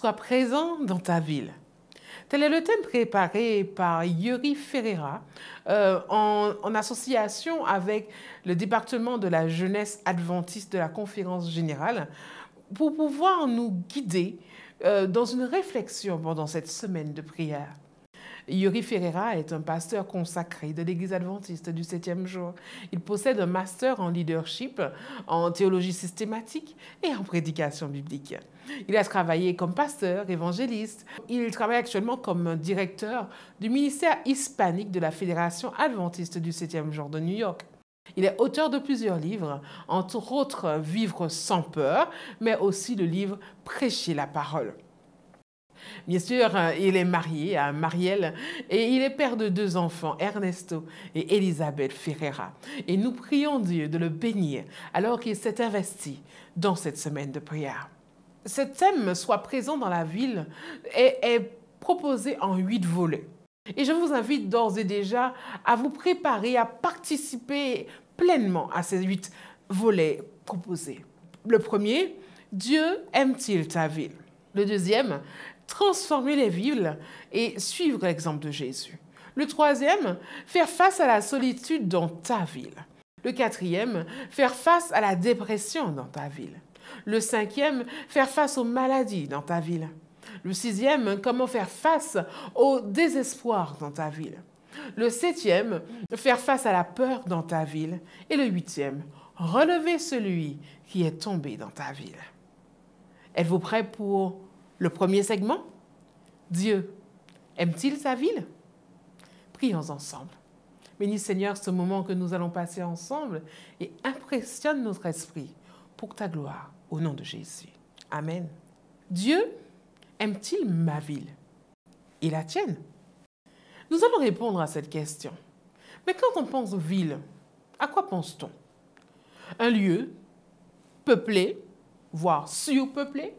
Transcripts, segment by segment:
soit présent dans ta ville. Tel est le thème préparé par Yuri Ferreira en association avec le département de la jeunesse adventiste de la Conférence générale pour pouvoir nous guider dans une réflexion pendant cette semaine de prière. Yuri Ferreira est un pasteur consacré de l'Église adventiste du 7e jour. Il possède un master en leadership, en théologie systématique et en prédication biblique. Il a travaillé comme pasteur, évangéliste. Il travaille actuellement comme directeur du ministère hispanique de la Fédération adventiste du 7e jour de New York. Il est auteur de plusieurs livres, entre autres Vivre sans peur, mais aussi le livre Prêcher la parole. Bien sûr, il est marié à Marielle et il est père de 2 enfants, Ernesto et Elisabeth Ferreira. Et nous prions Dieu de le bénir alors qu'il s'est investi dans cette semaine de prière. Ce thème, soit présent dans la ville, est proposé en 8 volets. Et je vous invite d'ores et déjà à vous préparer à participer pleinement à ces 8 volets proposés. Le premier, Dieu aime-t-il ta ville? Le deuxième, transformer les villes et suivre l'exemple de Jésus. Le troisième, faire face à la solitude dans ta ville. Le quatrième, faire face à la dépression dans ta ville. Le cinquième, faire face aux maladies dans ta ville. Le sixième, comment faire face au désespoir dans ta ville. Le septième, faire face à la peur dans ta ville. Et le huitième, relever celui qui est tombé dans ta ville. Êtes-vous prêts pour le premier segment? Dieu aime-t-il sa ville? Prions ensemble. Bénis Seigneur ce moment que nous allons passer ensemble et impressionne notre esprit pour ta gloire, au nom de Jésus. Amen. Dieu aime-t-il ma ville et la tienne? Nous allons répondre à cette question. Mais quand on pense ville, à quoi pense-t-on? Un lieu peuplé, voire surpeuplé,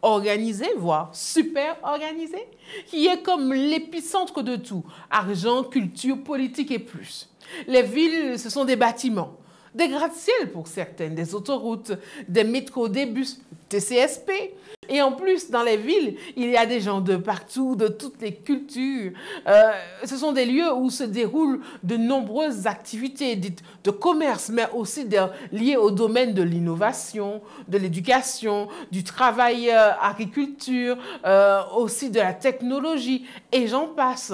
organisé, voire super organisé, qui est comme l'épicentre de tout, argent, culture, politique et plus. Les villes, ce sont des bâtiments, des gratte-ciel pour certaines, des autoroutes, des métros, des bus, des CSP. Et en plus, dans les villes, il y a des gens de partout, de toutes les cultures. Ce sont des lieux où se déroulent de nombreuses activités dites de commerce, mais aussi liées au domaine de l'innovation, de l'éducation, du travail agriculture, aussi de la technologie, et j'en passe.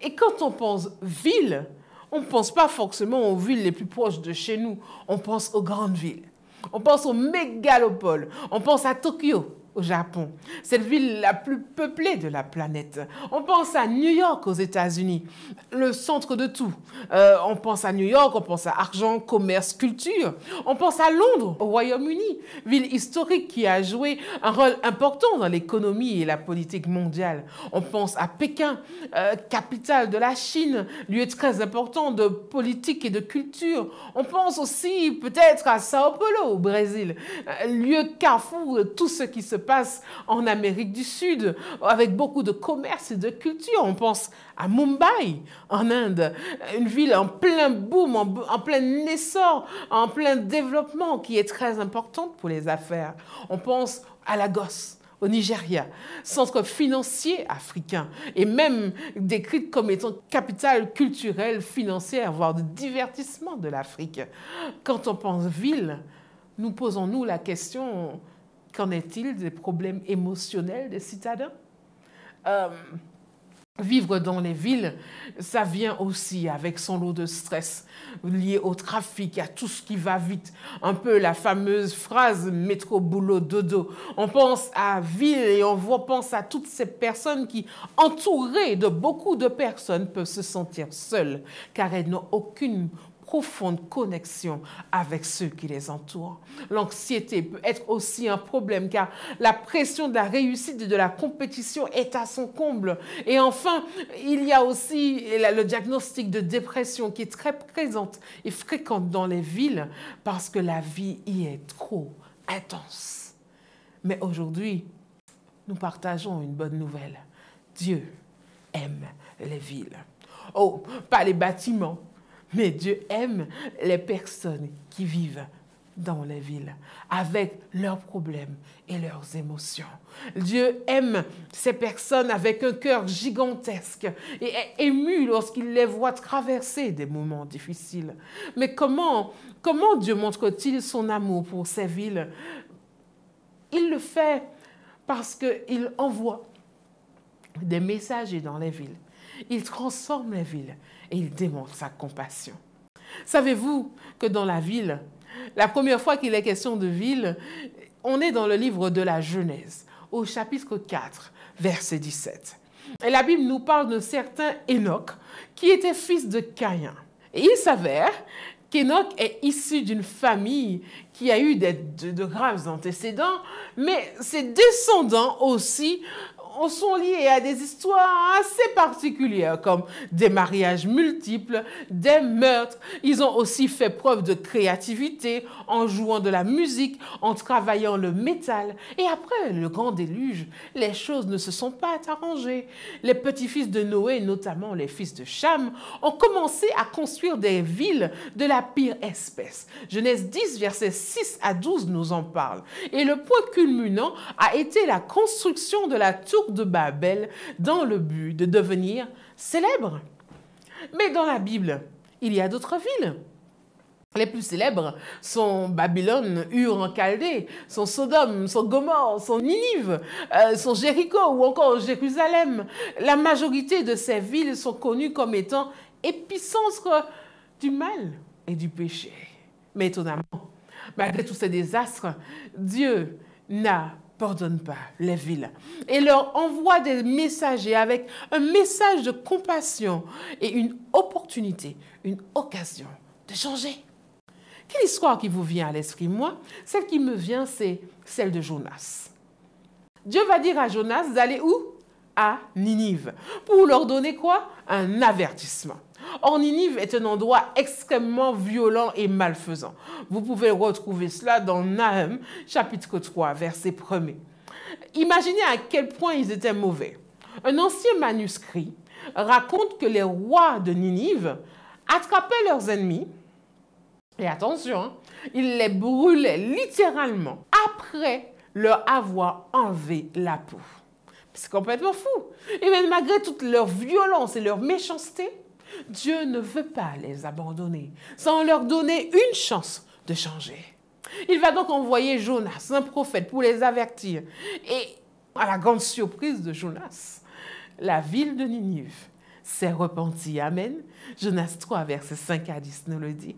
Et quand on pense ville, on ne pense pas forcément aux villes les plus proches de chez nous. On pense aux grandes villes. On pense aux mégalopoles. On pense à Tokyo, au Japon, cette ville la plus peuplée de la planète. On pense à New York aux États-Unis, le centre de tout. On pense à New York, on pense à argent, commerce, culture. On pense à Londres, au Royaume-Uni, ville historique qui a joué un rôle important dans l'économie et la politique mondiale. On pense à Pékin, capitale de la Chine, lieu très important de politique et de culture. On pense aussi peut-être à Sao Paulo, au Brésil, lieu carrefour de tout ce qui se passe en Amérique du Sud, avec beaucoup de commerce et de culture. On pense à Mumbai, en Inde, une ville en plein boom, en plein essor, en plein développement, qui est très importante pour les affaires. On pense à Lagos, au Nigeria, centre financier africain, et même décrite comme étant capitale culturelle, financière, voire de divertissement de l'Afrique. Quand on pense ville, nous posons-nous la question: qu'en est-il des problèmes émotionnels des citadins? Vivre dans les villes, ça vient aussi avec son lot de stress lié au trafic, à tout ce qui va vite. Un peu la fameuse phrase métro, boulot, dodo. On pense à ville et on pense à toutes ces personnes qui, entourées de beaucoup de personnes, peuvent se sentir seules car elles n'ont aucune profonde connexion avec ceux qui les entourent. L'anxiété peut être aussi un problème car la pression de la réussite et de la compétition est à son comble. Et enfin, il y a aussi le diagnostic de dépression qui est très présente et fréquente dans les villes parce que la vie y est trop intense. Mais aujourd'hui, nous partageons une bonne nouvelle. Dieu aime les villes. Oh, pas les bâtiments, mais Dieu aime les personnes qui vivent dans les villes, avec leurs problèmes et leurs émotions. Dieu aime ces personnes avec un cœur gigantesque et est ému lorsqu'il les voit traverser des moments difficiles. Mais comment Dieu montre-t-il son amour pour ces villes? Il le fait parce qu'il envoie des messagers dans les villes. Il transforme les villes et il démontre sa compassion. Savez-vous que dans la ville, la première fois qu'il est question de ville, on est dans le livre de la Genèse, au chapitre 4, verset 17. Et la Bible nous parle d'un certain Enoch qui était fils de Caïn. Et il s'avère qu'Enoch est issu d'une famille qui a eu de graves antécédents, mais ses descendants aussi sont liés à des histoires assez particulières, comme des mariages multiples, des meurtres. Ils ont aussi fait preuve de créativité en jouant de la musique, en travaillant le métal. Et après le grand déluge, les choses ne se sont pas arrangées. Les petits-fils de Noé, notamment les fils de Cham, ont commencé à construire des villes de la pire espèce. Genèse 10, versets 6 à 12 nous en parle. Et le point culminant a été la construction de la tour de Babel dans le but de devenir célèbre. Mais dans la Bible, il y a d'autres villes. Les plus célèbres sont Babylone, Ur en Chaldée, sont Sodome, sont Gomorrhe, sont Ninive, sont Jéricho ou encore Jérusalem. La majorité de ces villes sont connues comme étant épicentres du mal et du péché. Mais étonnamment, malgré tous ces désastres, Dieu pardonne pas les villes et leur envoie des messagers avec un message de compassion et une opportunité, une occasion de changer. Quelle histoire qui vous vient à l'esprit? Moi, celle qui me vient, c'est celle de Jonas. Dieu va dire à Jonas d'aller où? À Ninive. Pour leur donner quoi? Un avertissement. Or, Ninive est un endroit extrêmement violent et malfaisant. Vous pouvez retrouver cela dans Nahum, chapitre 3, verset 1er. Imaginez à quel point ils étaient mauvais. Un ancien manuscrit raconte que les rois de Ninive attrapaient leurs ennemis, et attention, ils les brûlaient littéralement après leur avoir enlevé la peau. C'est complètement fou. Et même malgré toute leur violence et leur méchanceté, Dieu ne veut pas les abandonner sans leur donner une chance de changer. Il va donc envoyer Jonas, un prophète, pour les avertir. Et à la grande surprise de Jonas, la ville de Ninive s'est repentie. Amen. Jonas 3, versets 5 à 10 nous le dit.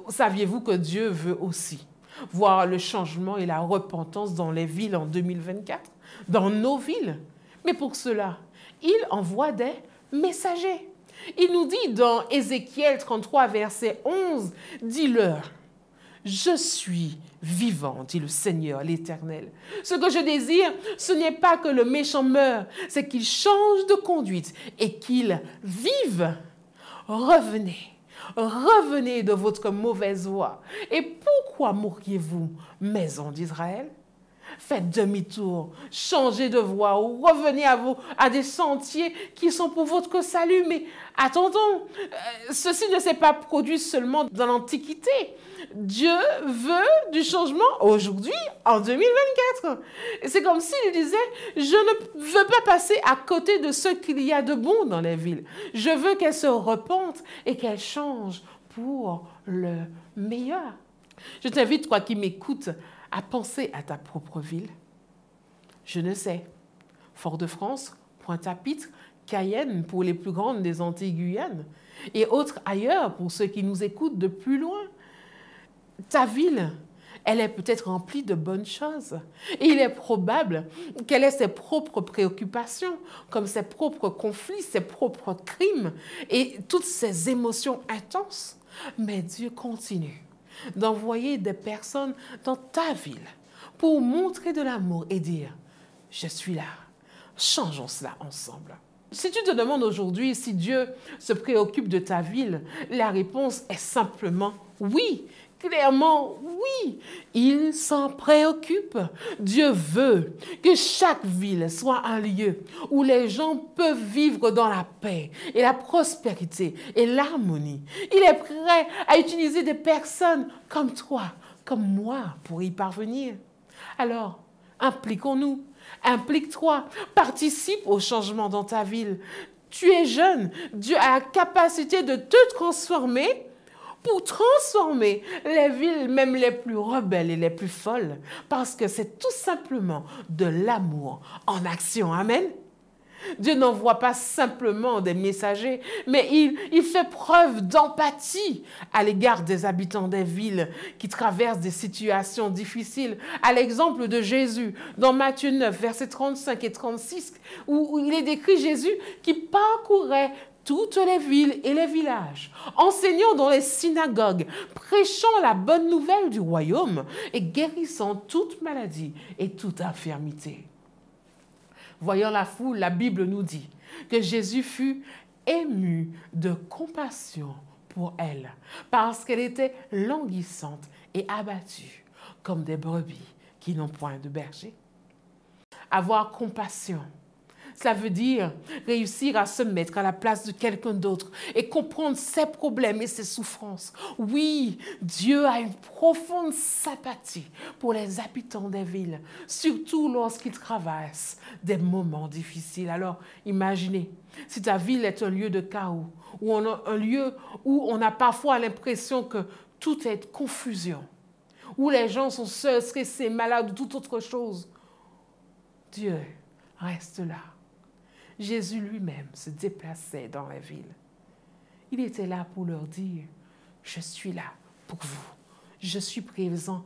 Saviez-vous que Dieu veut aussi voir le changement et la repentance dans les villes en 2024, dans nos villes? Mais pour cela, il envoie des messagers. Il nous dit dans Ézéchiel 33, verset 11, « Dis-leur, je suis vivant, dit le Seigneur, l'Éternel. Ce que je désire, ce n'est pas que le méchant meure, c'est qu'il change de conduite et qu'il vive. Revenez. Revenez de votre mauvaise voie. Et pourquoi mourriez-vous, maison d'Israël? Faites demi-tour, changez de voie ou revenez à des sentiers qui sont pour votre salut. Mais attendons, ceci ne s'est pas produit seulement dans l'Antiquité. Dieu veut du changement aujourd'hui, en 2024. C'est comme s'il disait, je ne veux pas passer à côté de ce qu'il y a de bon dans les villes. Je veux qu'elles se repentent et qu'elles changent pour le meilleur. Je t'invite, toi qui m'écoutes, à penser à ta propre ville. Je ne sais. Fort-de-France, Pointe-à-Pitre, Cayenne pour les plus grandes des Antilles-Guyane et autres ailleurs pour ceux qui nous écoutent de plus loin. Ta ville, elle est peut-être remplie de bonnes choses. Et il est probable qu'elle ait ses propres préoccupations, comme ses propres conflits, ses propres crimes et toutes ces émotions intenses. Mais Dieu continue d'envoyer des personnes dans ta ville pour montrer de l'amour et dire « Je suis là, changeons cela ensemble ». Si tu te demandes aujourd'hui si Dieu se préoccupe de ta ville, la réponse est simplement oui, clairement, oui, il s'en préoccupe. Dieu veut que chaque ville soit un lieu où les gens peuvent vivre dans la paix et la prospérité et l'harmonie. Il est prêt à utiliser des personnes comme toi, comme moi, pour y parvenir. Alors, impliquons-nous, implique-toi, participe au changement dans ta ville. Tu es jeune, Dieu a la capacité de te transformer pour transformer les villes, même les plus rebelles et les plus folles, parce que c'est tout simplement de l'amour en action. Amen. Dieu n'envoie pas simplement des messagers, mais il fait preuve d'empathie à l'égard des habitants des villes qui traversent des situations difficiles. À l'exemple de Jésus, dans Matthieu 9, versets 35 et 36, où il est décrit Jésus qui parcourait toutes les villes et les villages, enseignant dans les synagogues, prêchant la bonne nouvelle du royaume et guérissant toute maladie et toute infirmité. Voyant la foule, la Bible nous dit que Jésus fut ému de compassion pour elle, parce qu'elle était languissante et abattue, comme des brebis qui n'ont point de berger. Avoir compassion, cela veut dire réussir à se mettre à la place de quelqu'un d'autre et comprendre ses problèmes et ses souffrances. Oui, Dieu a une profonde sympathie pour les habitants des villes, surtout lorsqu'ils traversent des moments difficiles. Alors, imaginez, si ta ville est un lieu de chaos, ou un lieu où on a parfois l'impression que tout est confusion, où les gens sont seuls, stressés, malades ou toute autre chose, Dieu reste là. Jésus lui-même se déplaçait dans la ville. Il était là pour leur dire, je suis là pour vous. Je suis présent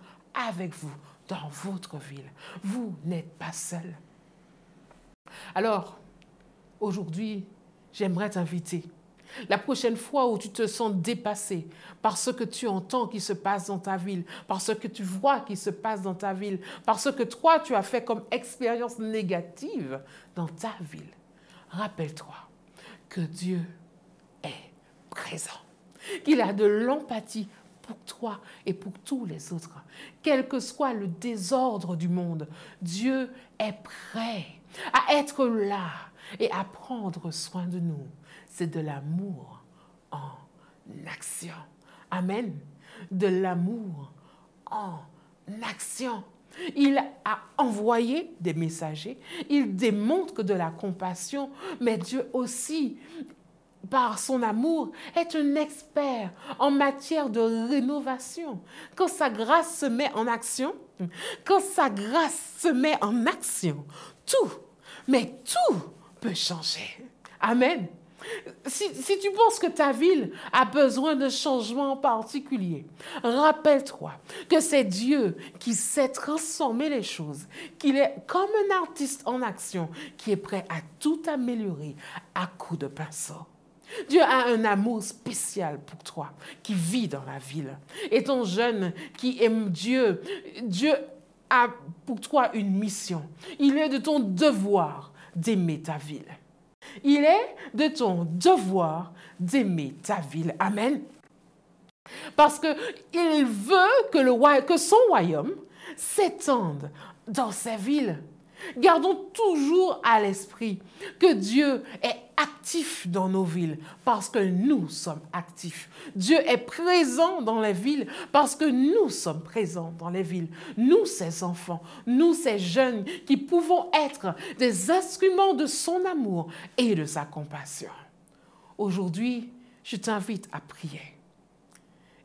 avec vous dans votre ville. Vous n'êtes pas seuls. Alors, aujourd'hui, j'aimerais t'inviter. La prochaine fois où tu te sens dépassé par ce que tu entends qui se passe dans ta ville, par ce que tu vois qui se passe dans ta ville, par ce que toi tu as fait comme expérience négative dans ta ville, rappelle-toi que Dieu est présent, qu'il a de l'empathie pour toi et pour tous les autres. Quel que soit le désordre du monde, Dieu est prêt à être là et à prendre soin de nous. C'est de l'amour en action. Amen. De l'amour en action. Il a envoyé des messagers, il démontre de la compassion, mais Dieu aussi, par son amour, est un expert en matière de rénovation. Quand sa grâce se met en action, tout, mais tout peut changer. Amen. Si tu penses que ta ville a besoin de changements particuliers, rappelle-toi que c'est Dieu qui sait transformer les choses, qu'il est comme un artiste en action qui est prêt à tout améliorer à coups de pinceau. Dieu a un amour spécial pour toi qui vit dans la ville. Et ton jeune qui aime Dieu, Dieu a pour toi une mission. Il est de ton devoir d'aimer ta ville. Il est de ton devoir d'aimer ta ville. Amen. Parce qu'il veut que son royaume s'étende dans ses villes. Gardons toujours à l'esprit que Dieu est actif dans nos villes parce que nous sommes actifs. Dieu est présent dans les villes parce que nous sommes présents dans les villes. Nous, ses enfants, nous, ces jeunes qui pouvons être des instruments de son amour et de sa compassion. Aujourd'hui, je t'invite à prier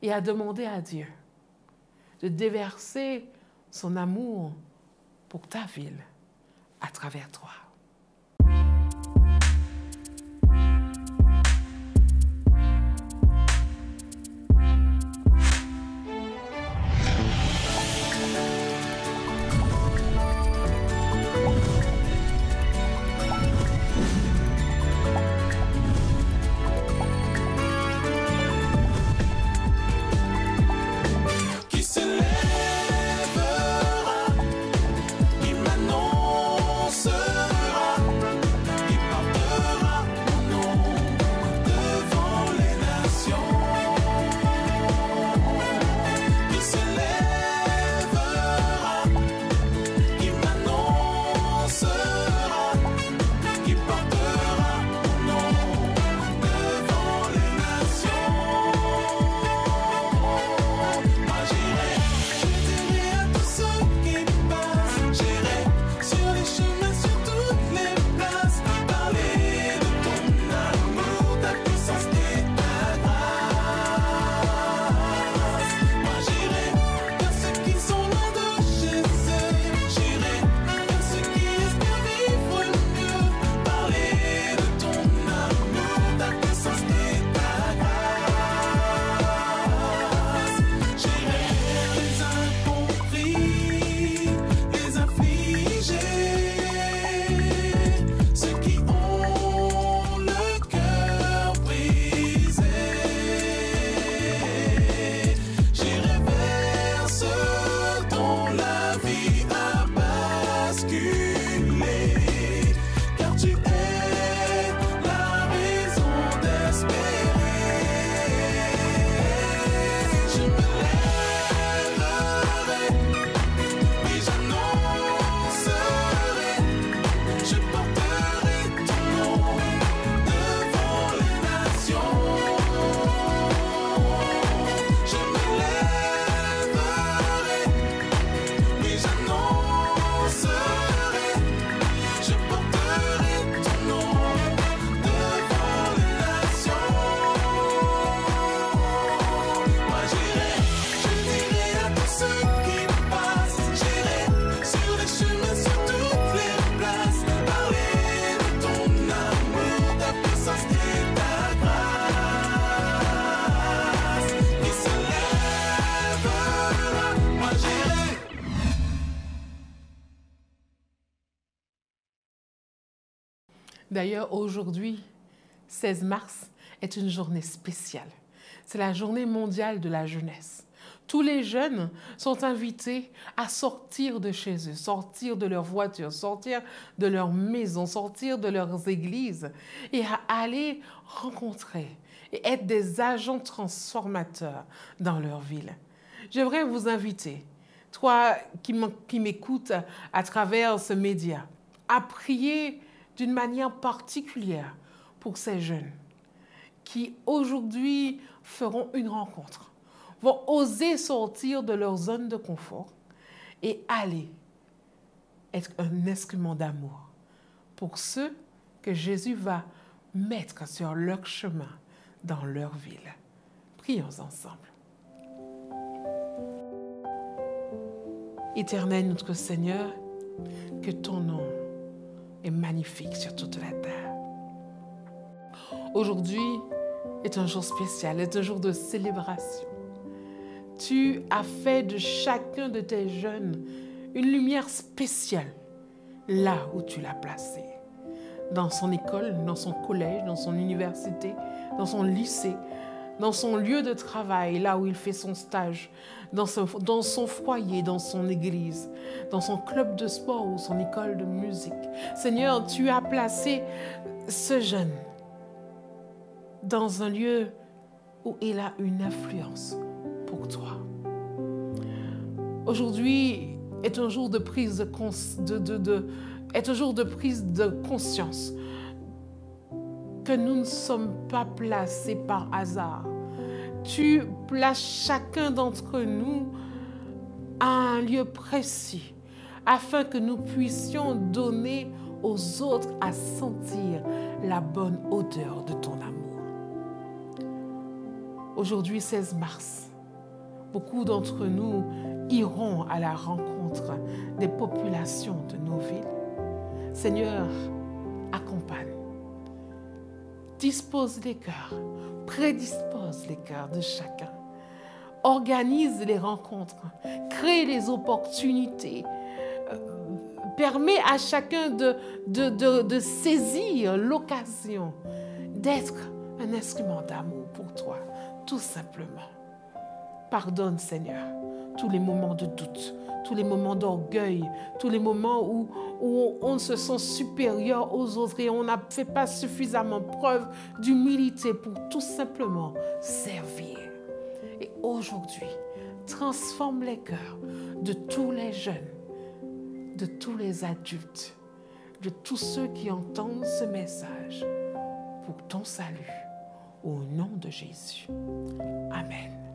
et à demander à Dieu de déverser son amour pour ta ville à travers toi. Qui m'annonce D'ailleurs, aujourd'hui, 16 mars, est une journée spéciale. C'est la journée mondiale de la jeunesse. Tous les jeunes sont invités à sortir de chez eux, sortir de leur voiture, sortir de leur maison, sortir de leurs églises et à aller rencontrer et être des agents transformateurs dans leur ville. J'aimerais vous inviter, toi qui m'écoutes à travers ce média, à prier d'une manière particulière pour ces jeunes qui aujourd'hui feront une rencontre, vont oser sortir de leur zone de confort et aller être un instrument d'amour pour ceux que Jésus va mettre sur leur chemin dans leur ville. Prions ensemble. Éternel notre Seigneur, que ton nom est magnifique sur toute la terre. Aujourd'hui est un jour spécial, est un jour de célébration. Tu as fait de chacun de tes jeunes une lumière spéciale là où tu l'as placé. Dans son école, dans son collège, dans son université, dans son lycée, dans son lieu de travail, là où il fait son stage, dans son foyer, dans son église, dans son club de sport ou son école de musique. Seigneur, tu as placé ce jeune dans un lieu où il a une influence pour toi. Aujourd'hui est un jour de prise de conscience que nous ne sommes pas placés par hasard. Tu places chacun d'entre nous à un lieu précis afin que nous puissions donner aux autres à sentir la bonne odeur de ton amour. Aujourd'hui, 16 mars, beaucoup d'entre nous iront à la rencontre des populations de nos villes. Seigneur, accompagne, dispose les cœurs, prédispose les cœurs de chacun. Organise les rencontres, crée les opportunités, permet à chacun de saisir l'occasion d'être un instrument d'amour pour toi, tout simplement. Pardonne, Seigneur, tous les moments de doute, tous les moments d'orgueil, tous les moments où on se sent supérieur aux autres et on n'a fait pas suffisamment preuve d'humilité pour tout simplement servir. Et aujourd'hui, transforme les cœurs de tous les jeunes, de tous les adultes, de tous ceux qui entendent ce message pour ton salut, au nom de Jésus. Amen.